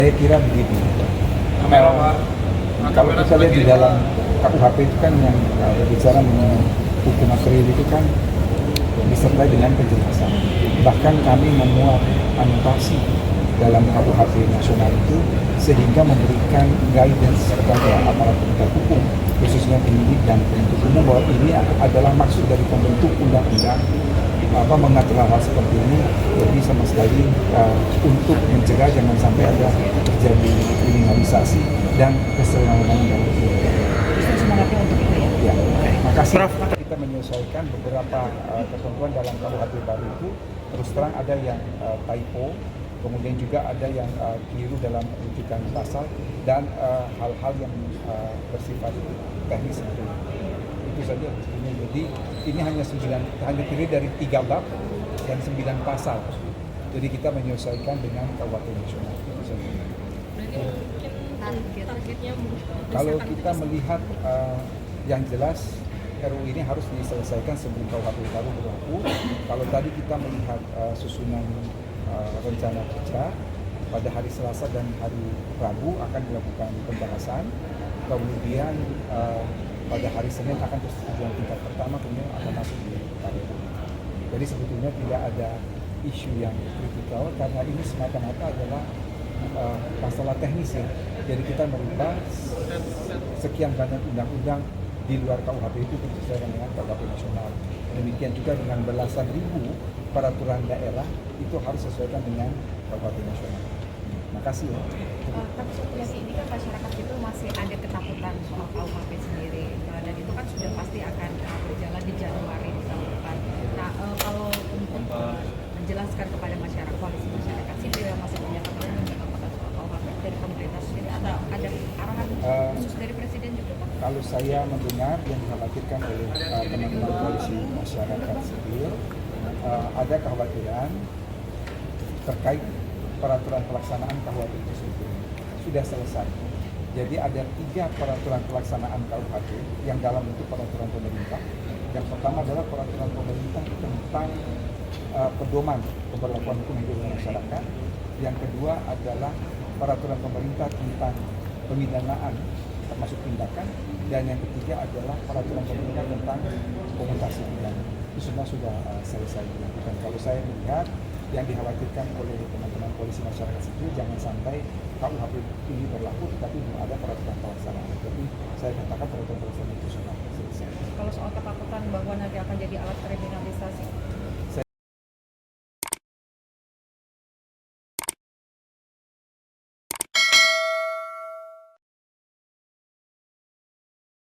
Saya kira begini, kalau kita lihat di dalam KUHP itu kan yang berbicara mengenai hukum material itu kan disertai dengan penjelasan. Bahkan kami memuat anotasi dalam KUHP nasional itu sehingga memberikan guidance kepada aparat penegak hukum, khususnya penyidik dan penuntut umum, bahwa ini adalah maksud dari pembentuk undang-undang mengatur hal seperti ini, jadi sama sekali untuk mencegah jangan sampai ada terjadi kriminalisasi dan kesewenang-wenangan dalam semangatnya untuk itu ya. Ya, makasih. Kita menyesuaikan beberapa ketentuan dalam KUHP baru itu, terus terang ada yang typo, kemudian juga ada yang keliru dalam rujukan pasal dan hal-hal yang bersifat teknis sebetulnya. Itu saja sebetulnya. Jadi ini hanya terdiri dari 3 bab dan 9 pasal. Jadi kita menyesuaikan dengan KUHP nasional. Itu saja. Targetnya Kalau kita melihat yang jelas RUU ini harus diselesaikan sebelum KUHP baru berlaku. Kalau tadi kita melihat susunan rencana kerja pada hari Selasa dan hari Rabu akan dilakukan pembahasan, kemudian pada hari Senin akan persetujuan tingkat pertama, kemudian akan masuk di paripurna. Jadi sebetulnya tidak ada isu yang kritikal karena ini semata-mata adalah masalah teknis ya. Jadi kita merubah sekian banyak undang-undang di luar KUHP itu bersesuaian dengan KUHP nasional. Demikian juga dengan belasan ribu peraturan daerah itu harus sesuaikan dengan KUHP nasional. Makasih ya. Tapi seperti ini kan masyarakat itu masih ada ketakutan soal KUHP sendiri, dan itu kan sudah pasti akan berjalan di Januari tahun depan. Nah, kalau untuk menjelaskan kepada masyarakat, koalisi masyarakat sipil yang masih punya ketakutan soal KUHP dari pemerintah sendiri, atau ada arahan khusus dari presiden juga Pak? Kalau saya mendengar yang dikhawatirkan oleh teman-teman koalisi masyarakat sipil, ada kekhawatiran terkait peraturan pelaksanaan KUHP itu sendiri sudah selesai. Jadi ada 3 peraturan pelaksanaan KUHP yang dalam bentuk peraturan pemerintah. Yang pertama adalah peraturan pemerintah tentang pedoman pemberlakuan hukum hidup masyarakat. Yang kedua adalah peraturan pemerintah tentang pemidanaan termasuk tindakan, dan yang ketiga adalah peraturan pemerintah tentang komutasi pidana. Itu semua sudah selesai dilakukan. Kalau saya melihat yang dikhawatirkan oleh teman-teman koalisi masyarakat sipil, jangan sampai KUHP ini berlaku tetapi belum ada peraturan pelaksanaan. Tapi saya katakan peraturan pelaksanaan itu sudah selesai. Kalau soal ketakutan bahwa nanti akan jadi alat kriminalisasi,